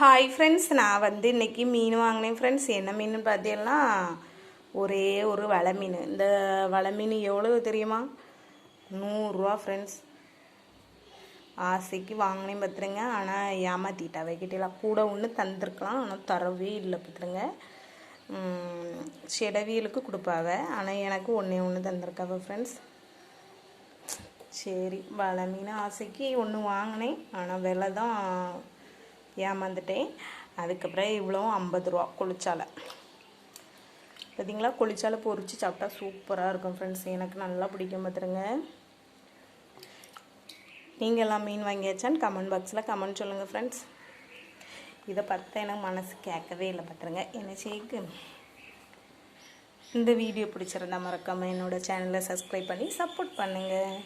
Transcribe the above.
Hi friends, நான் இன்றைக்கி மீன் வாங்கினேன் ஃப்ரெண்ட்ஸ். என்ன மீன் பார்த்தீங்கன்னா ஒரே ஒரு வலை மீன். இந்த வலை மீன் எவ்வளோ தெரியுமா? 100 ரூபா ஃப்ரெண்ட்ஸ். ஆசைக்கு வாங்கினேன் பார்த்துருங்க. ஆனால் ஏமாற்றிட்டா வைக்கிட்டலாம். கூட ஒன்று தந்திருக்கலாம், ஆனால் தரவே இல்லை பார்த்துருங்க. செடவியலுக்கு கொடுப்பாவ, ஆனால் எனக்கு ஒன்று தந்திருக்காவ ஃப்ரெண்ட்ஸ். சரி, வலை மீன் ஆசைக்கு ஒன்று வாங்கினேன், ஆனால் விலை தான் ஏமாந்துட்டேன். அதுக்கப்புறம் இவ்வளோ 50 ரூபா கொளிச்சாலை. பார்த்தீங்களா, கொளிச்சாலை பொரித்து சாப்பிட்டா சூப்பராக இருக்கும் ஃப்ரெண்ட்ஸ். எனக்கு நல்லா பிடிக்கும் பார்த்துருங்க. நீங்கள் எல்லாம் மீன் வாங்கியாச்சான்னு கமெண்ட் பாக்ஸில் கமெண்ட் சொல்லுங்கள் ஃப்ரெண்ட்ஸ். இதை பார்த்தா எனக்கு மனசு கேட்கவே இல்லை பார்த்துருங்க. என்ன செய்யுக்கு இந்த வீடியோ பிடிச்சிருந்தா மறக்காமல் என்னோடய சேனலை சப்ஸ்கிரைப் பண்ணி சப்போர்ட் பண்ணுங்கள்.